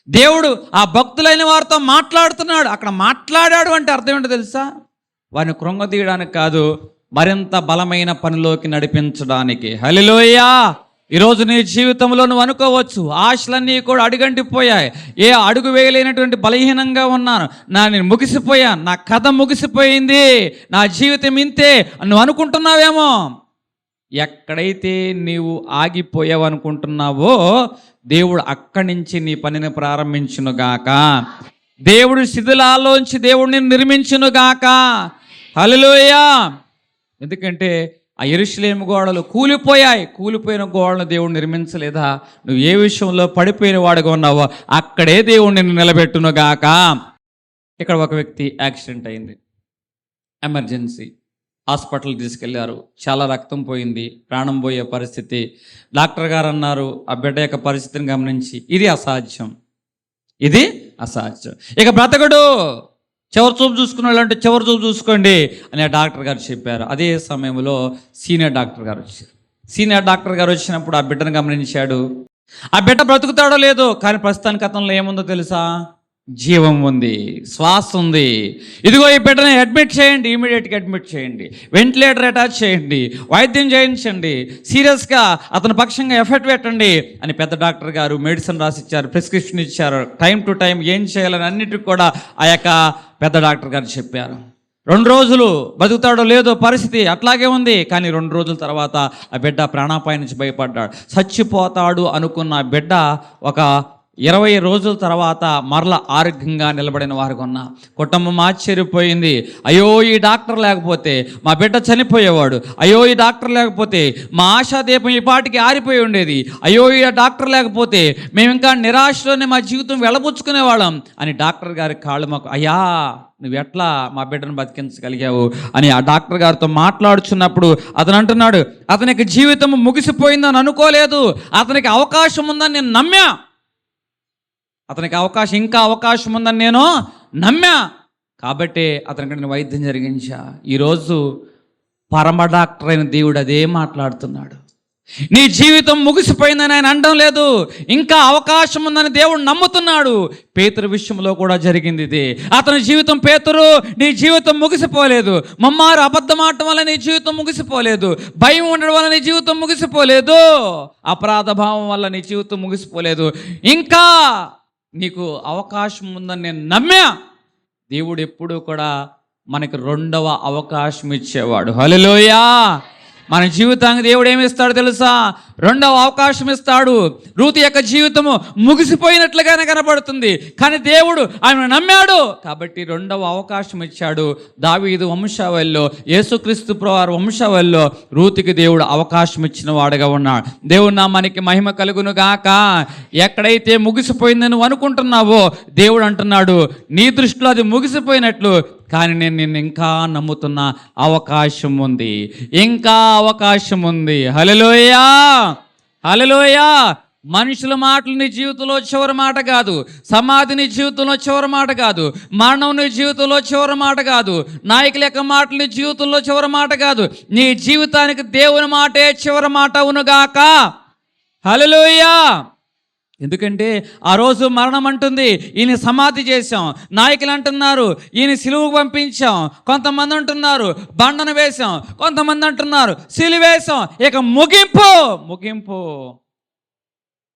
Speaker 1: దేవుడు ఆ భక్తులైన వారితో మాట్లాడుతున్నాడు. అక్కడ మాట్లాడాడు అంటే అర్థం ఏంటో తెలుసా? వారిని కృంగదీయడానికి కాదు, మరింత బలమైన పనిలోకి నడిపించడానికి. హల్లెలూయా. ఈరోజు నీ జీవితంలో నువ్వు అనుకోవచ్చు, ఆశలన్నీ కూడా అడుగంటిపోయాయి, ఏ అడుగు వేయలేనటువంటి బలహీనంగా ఉన్నాను, నేను ముగిసిపోయాను, నా కథ ముగిసిపోయింది, నా జీవితం ఇంతే నువ్వు అనుకుంటున్నావేమో. ఎక్కడైతే నీవు ఆగిపోయావు అనుకుంటున్నావో దేవుడు అక్కడి నుంచి నీ పనిని ప్రారంభించునుగాక. దేవుడు శిథిలాల్లోంచి దేవుడు నిన్ను నిర్మించునుగాక. హల్లెలూయా. ఎందుకంటే ఆ యెరూషలేము గోడలు కూలిపోయిన గోడలను దేవుడు నిర్మించలేదా? నువ్వు ఏ విషయంలో పడిపోయిన వాడుగా ఉన్నావో అక్కడే దేవుడు నిన్ను నిలబెట్టునుగాక. ఇక్కడ ఒక వ్యక్తి యాక్సిడెంట్ అయింది, ఎమర్జెన్సీ, హాస్పిటల్ తీసుకెళ్లారు, చాలా రక్తం పోయింది, ప్రాణం పోయే పరిస్థితి. డాక్టర్ గారు అన్నారు ఆ బిడ్డ యొక్క పరిస్థితిని గమనించి, ఇది అసాధ్యం, ఇది అసాధ్యం, ఇక బ్రతకడు, చివరి చూపు చూసుకున్న వాళ్ళంటే చివరి చూపు చూసుకోండి అని ఆ డాక్టర్ గారు చెప్పారు. అదే సమయంలో సీనియర్ డాక్టర్ గారు వచ్చారు. సీనియర్ డాక్టర్ గారు వచ్చినప్పుడు ఆ బిడ్డను గమనించాడు. ఆ బిడ్డ బ్రతుకుతాడో లేదో, కానీ ప్రస్తుతానికి అతనిలో ఏముందో తెలుసా? జీవం ఉంది, శ్వాస ఉంది. ఇదిగో ఈ బిడ్డని అడ్మిట్ చేయండి, ఇమీడియట్గా అడ్మిట్ చేయండి, వెంటిలేటర్ అటాచ్ చేయండి, వైద్యం చేయించండి, సీరియస్గా అతని పక్షంగా ఎఫెక్ట్ పెట్టండి అని పెద్ద డాక్టర్ గారు మెడిసిన్ రాసిచ్చారు, ప్రిస్క్రిప్షన్ ఇచ్చారు. టైం టు టైం ఏం చేయాలని అన్నిటికి కూడా ఆ యొక్క పెద్ద డాక్టర్ గారు చెప్పారు. 2 రోజులు బతుకుతాడో లేదో పరిస్థితి అట్లాగే ఉంది. కానీ 2 రోజుల తర్వాత ఆ బిడ్డ ప్రాణాపాయం నుంచి భయపడ్డాడు. చచ్చిపోతాడు అనుకున్న బిడ్డ ఒక 20 రోజుల తర్వాత మరలా ఆరోగ్యంగా నిలబడిన వారికి ఉన్న కుటుంబం ఆశ్చర్యపోయింది. అయ్యో ఈ డాక్టర్ లేకపోతే మా బిడ్డ చనిపోయేవాడు, అయ్యో ఈ డాక్టర్ లేకపోతే మా ఆశాదీపం ఈ పాటికి ఆరిపోయి ఉండేది, అయ్యో ఈ డాక్టర్ లేకపోతే మేము ఇంకా నిరాశలోనే మా జీవితం వెళ్ళబుచ్చుకునేవాళ్ళం అని డాక్టర్ గారి కాళ్ళు మాకు, అయ్యా నువ్వు ఎట్లా మా బిడ్డను బతికించగలిగావు అని ఆ డాక్టర్ గారితో మాట్లాడుచున్నప్పుడు అతను అంటున్నాడు, అతనికి జీవితం ముగిసిపోయిందని అనుకోలేదు, అతనికి అవకాశం ఉందని నేను నమ్మా, అతనికి ఇంకా అవకాశం ఉందని నేను నమ్మా, కాబట్టి అతనికి నేను వైద్యం జరిగించా. ఈరోజు పరమ డాక్టర్ అయిన దేవుడు అదే మాట్లాడుతున్నాడు. నీ జీవితం ముగిసిపోయిందని ఆయన అనడం లేదు, ఇంకా అవకాశం ఉందని దేవుడు నమ్ముతున్నాడు. పేతురు విషయంలో కూడా జరిగింది ఇది. అతని జీవితం, పేతురు నీ జీవితం ముగిసిపోలేదు, మమ్మారు అబద్ధం ఆడటం వల్ల నీ జీవితం ముగిసిపోలేదు, భయం ఉండడం వల్ల నీ జీవితం ముగిసిపోలేదు, అపరాధ భావం వల్ల నీ జీవితం ముగిసిపోలేదు, ఇంకా నీకు అవకాశం ఉందని నేను నమ్మా. దేవుడు ఎప్పుడూ కూడా మనకి 2వ అవకాశం ఇచ్చేవాడు. హల్లెలూయా. మన జీవితానికి దేవుడు ఏమి ఇస్తాడు తెలుసా? 2వ అవకాశం ఇస్తాడు. రూతు యొక్క జీవితము ముగిసిపోయినట్లుగానే కనబడుతుంది, కానీ దేవుడు ఆమె నమ్మాడు కాబట్టి 2వ అవకాశం ఇచ్చాడు. దావీదు వంశావళిలో, యేసుక్రీస్తు ప్రభువారి వంశావళిలో రూతుకి దేవుడు అవకాశం ఇచ్చిన వాడుగా ఉన్నాడు. దేవుడు నామానికి మహిమ కలుగును గాక. ఎక్కడైతే ముగిసిపోయిందని నువ్వు అనుకుంటున్నావో దేవుడు అంటున్నాడు, నీ దృష్టిలో అది ముగిసిపోయినట్లు, కానీ నేను నిన్ను ఇంకా నమ్ముతున్న అవకాశం ఉంది, ఇంకా అవకాశం ఉంది. హల్లెలూయా, హల్లెలూయా. మనుషుల మాటలు నీ జీవితంలో చివరి మాట కాదు, సమాధి నీ జీవితంలో చివరి మాట కాదు, మరణం నీ జీవితంలో చివరి మాట కాదు, నాయకుల యొక్క మాటలు నీ జీవితంలో చివరి మాట కాదు, నీ జీవితానికి దేవుని మాటే చివరి మాట అవునుగాక. హల్లెలూయా. ఎందుకంటే ఆ రోజు మరణం అంటుంది ఈయన సమాధి చేశాం, నాయకులు అంటున్నారు ఈయన సిలువకు పంపించాం, కొంతమంది అంటున్నారు బండను వేశాం, కొంతమంది అంటున్నారు సిలువ వేశాం, ఇక ముగింపు.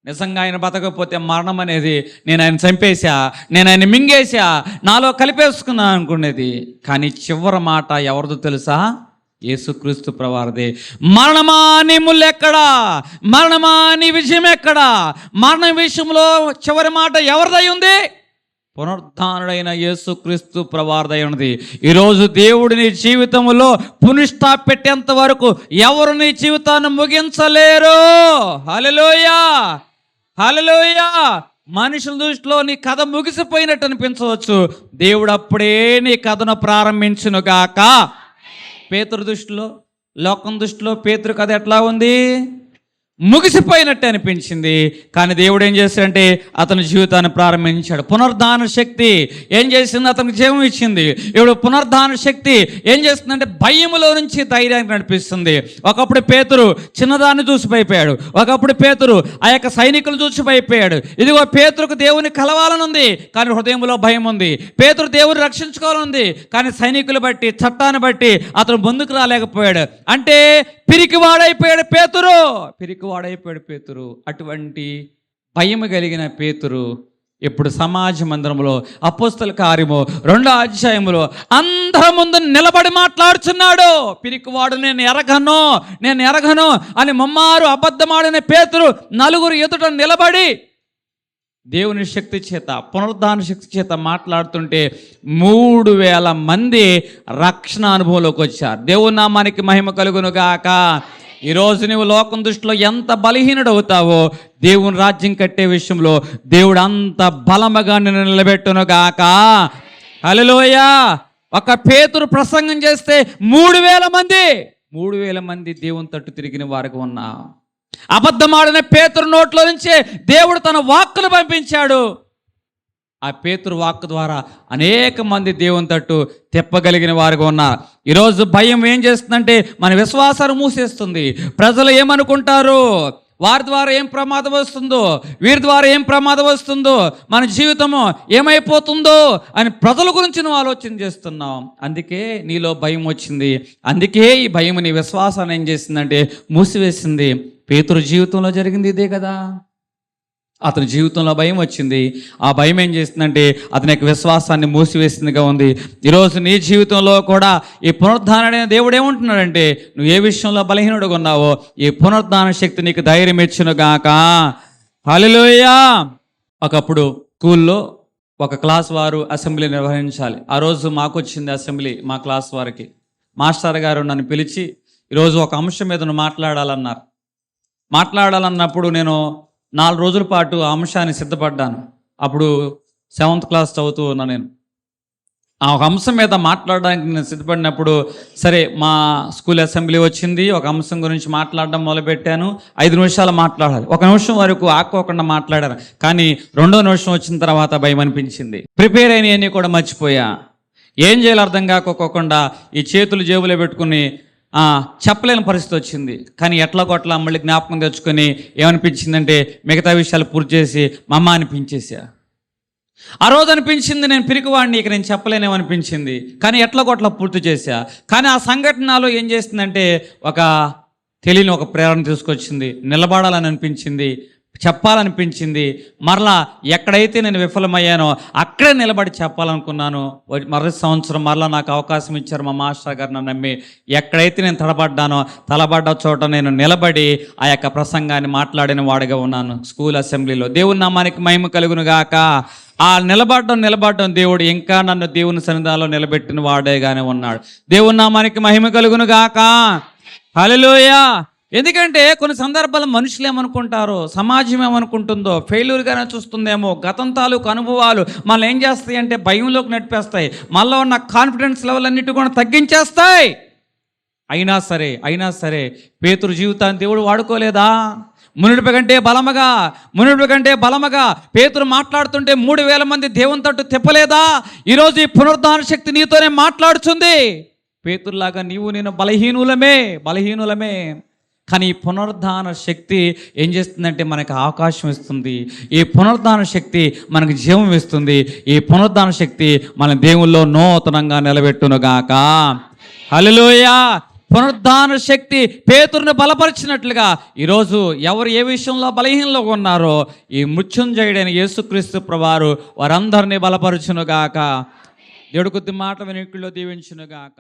Speaker 1: నిజంగా ఆయన బతకపోతే మరణం అనేది నేను ఆయన చంపేశా, నేను ఆయన మింగేశా, నాలో కలిపేసుకున్నా అనుకునేది. కానీ చివరి మాట ఎవరిదో తెలుసా? యేసుక్రీస్తు ప్రభువారిదే. మరణమా నీ ముళ్ళు ఎక్కడా? మరణమా నీ విజయం ఎక్కడా? మరణం విషయంలో చివరి మాట ఎవరిదై ఉంది? పునరుద్ధానుడైన యేసుక్రీస్తు ప్రభువారిదై ఉన్నది. ఈరోజు దేవుడు నీ జీవితంలో పునిష్టా పెట్టేంత వరకు ఎవరు నీ జీవితాన్ని ముగించలేరు. హల్లెలూయా, హల్లెలూయా. మనుషుల దృష్టిలో నీ కథ ముగిసిపోయినట్టు అనిపించవచ్చు, దేవుడు అప్పుడే నీ కథను ప్రారంభించును గాక. పేతురు దృష్టిలో, లోకం దృష్టిలో పేతురు కథ ఎట్లా ఉంది? ముగిసిపోయినట్టు అనిపించింది. కానీ దేవుడు ఏం చేశాడంటే అతని జీవితాన్ని ప్రారంభించాడు. పునరుద్ధాన శక్తి ఏం చేసింది? అతనికి జీవం ఇచ్చింది. ఇప్పుడు పునరుద్ధాన శక్తి ఏం చేస్తుందంటే భయములో నుంచి ధైర్యానికి నడిపిస్తుంది. ఒకప్పుడు పేతురు చిన్నదాన్ని చూసి భయపోయాడు, ఒకప్పుడు పేతురు ఆ యొక్క సైనికులు చూసి భయపోయాడు. ఇదిగో పేతురుకు దేవుని కలవాలని ఉంది, కానీ హృదయంలో భయం ఉంది. పేతురు దేవుని రక్షించుకోవాలనుంది, కానీ సైనికులు బట్టి, చట్టాన్ని బట్టి అతను ముందుకు రాలేకపోయాడు. అంటే పిరికివాడైపోయాడు పేతురు. అటువంటి భయము కలిగిన పేతురు ఇప్పుడు సమాజ మందిరంలో అపోస్తల కార్యము 2వ అధ్యాయములో అందరి ముందు నిలబడి మాట్లాడుచున్నాడు. పిరికివాడు నేను ఎరగను అని ముమ్మారు అబద్ధమాడిన పేతురు నలుగురు ఎదుట నిలబడి దేవుని శక్తి చేత, పునరుద్ధాన శక్తి చేత మాట్లాడుతుంటే 3000 మంది రక్షణ అనుభవంలోకి వచ్చారు. దేవుని నామానికి మహిమ కలుగును గాక. ఈరోజు నువ్వు లోకం దృష్టిలో ఎంత బలహీనుడు అవుతావో, దేవుని రాజ్యం కట్టే విషయంలో దేవుడు అంత బలముగా నిన్ను నిలబెట్టును గాక. హల్లెలూయా. ఒక పేతురు ప్రసంగం చేస్తే 3000 మంది దేవుని తట్టు తిరిగిన వారికి ఉన్నా. అబద్ధమాడిన పేతురు నోట్లో నుంచే దేవుడు తన వాక్కును పంపించాడు. ఆ పేతురు వాక్కు ద్వారా అనేక మంది దేవుని తట్టు తెప్పగలిగిన వారుగా ఉన్నారు. ఈరోజు భయం ఏం చేస్తుందంటే మన విశ్వాసాలు మూసేస్తుంది. ప్రజలు ఏమనుకుంటారు, వారి ద్వారా ఏం ప్రమాదం వస్తుందో, వీరి ద్వారా ఏం ప్రమాదం వస్తుందో, మన జీవితము ఏమైపోతుందో అని ప్రజల గురించి నువ్వు ఆలోచన చేస్తున్నావు. అందుకే నీలో భయం వచ్చింది. అందుకే ఈ భయం నీ విశ్వాసాన్ని ఏం చేసిందంటే మూసివేసింది. పేతురు జీవితంలో జరిగింది ఇదే కదా. అతని జీవితంలో భయం వచ్చింది. ఆ భయం ఏం చేస్తుందంటే అతని యొక్క విశ్వాసాన్ని మూసివేసిందిగా ఉంది. ఈరోజు నీ జీవితంలో కూడా ఈ పునరుద్ధాన దేవుడు ఏమంటున్నాడంటే, నువ్వు ఏ విషయంలో బలహీనుడుగా ఉన్నావో ఈ పునరుద్ధాన శక్తి నీకు ధైర్యం ఇచ్చును గాక. హల్లెలూయా. ఒకప్పుడు స్కూల్లో ఒక క్లాస్ వారు అసెంబ్లీ నిర్వహించాలి. ఆ రోజు మాకు వచ్చింది అసెంబ్లీ. మా క్లాస్ వారికి మాస్టర్ గారు నన్ను పిలిచి ఈరోజు ఒక అంశం మీద నువ్వు మాట్లాడాలన్నప్పుడు నేను 4 రోజుల పాటు ఆ అంశాన్ని సిద్ధపడ్డాను. అప్పుడు 7th క్లాస్ చదువుతూ ఉన్నా. నేను ఆ ఒక అంశం మీద మాట్లాడడానికి నేను సిద్ధపడినప్పుడు సరే మా స్కూల్ అసెంబ్లీ వచ్చింది. ఒక అంశం గురించి మాట్లాడడం మొదలుపెట్టాను. 5 నిమిషాలు మాట్లాడాలి. 1 నిమిషం వరకు ఆక్కోకుండా మాట్లాడాను. కానీ 2వ నిమిషం వచ్చిన తర్వాత భయం అనిపించింది. ప్రిపేర్ అయినవన్నీ కూడా మర్చిపోయా. ఏం చేయాలో అర్థం కాకోకుండా ఈ చేతులు జేబులో పెట్టుకుని చెప్పలేని పరిస్థితి వచ్చింది. కానీ ఎట్లా కొట్లా మళ్ళీ జ్ఞాపకం తెచ్చుకొని ఏమనిపించిందంటే మిగతా విషయాలు పూర్తి చేసి మా అమ్మ అనిపించేసా. ఆ రోజు అనిపించింది నేను పిరికివాడిని, ఇక నేను చెప్పలేనేమనిపించింది. కానీ ఎట్లా కొట్లా పూర్తి చేశా. కానీ ఆ సంఘటనలో ఏం చేస్తుందంటే తెలియని ఒక ప్రేరణ తీసుకొచ్చింది. నిలబడాలని అనిపించింది, చెప్పాలనిపించింది. మరలా ఎక్కడైతే నేను విఫలమయ్యానో అక్కడే నిలబడి చెప్పాలనుకున్నాను. మరొక సంవత్సరం మరలా నాకు అవకాశం ఇచ్చారు మా మాస్టర్ గారు నన్ను నమ్మి. ఎక్కడైతే నేను తలబడ్డ చోట నేను నిలబడి ఆ యొక్క ప్రసంగాన్ని మాట్లాడిన వాడిగా ఉన్నాను స్కూల్ అసెంబ్లీలో. దేవుని నామానికి మహిమ కలుగును గాక. ఆ నిలబడడం దేవుడు ఇంకా నన్ను దేవుని సన్నిధానంలో నిలబెట్టిన వాడేగానే ఉన్నాడు. దేవుని నామానికి మహిమ కలుగును గాక. హల్లెలూయా. ఎందుకంటే కొన్ని సందర్భాలు మనుషులు ఏమనుకుంటారో, సమాజం ఏమనుకుంటుందో, ఫెయిల్యూర్గానే చూస్తుందేమో, గతం తాలూకు అనుభవాలు మనల్ని ఏం చేస్తాయి అంటే భయంలోకి నడిపేస్తాయి. మనలో ఉన్న కాన్ఫిడెన్స్ లెవెల్ అన్నిటి కూడా తగ్గించేస్తాయి. అయినా సరే పేతురు జీవితాన్ని దేవుడు వాడుకోలేదా? మునుడిపి కంటే బలముగా పేతురు మాట్లాడుతుంటే 3000 మంది దేవుని తట్టు తిప్పలేదా? ఈరోజు ఈ పునరుద్ధాన శక్తి నీతోనే మాట్లాడుతుంది. పేతురులాగా నేను బలహీనులమే. కానీ ఈ పునరుద్ధాన శక్తి ఏం చేస్తుందంటే మనకు అవకాశం ఇస్తుంది. ఈ పునరుద్ధాన శక్తి మనకు జీవం ఇస్తుంది. ఈ పునరుద్ధాన శక్తి మన దేవుల్లో నూతనంగా నిలబెట్టునుగాక. హల్లెలూయా. పునరుద్ధాన శక్తి పేతురుని బలపరిచినట్లుగా ఈరోజు ఎవరు ఏ విషయంలో బలహీనలో ఉన్నారో ఈ మృత్యుంజయుడైన యేసుక్రీస్తు ప్రభువారు వారందరినీ బలపరచునుగాక. దేవుడి కొద్ది మాట వినికిడిలో దీవించునుగాక.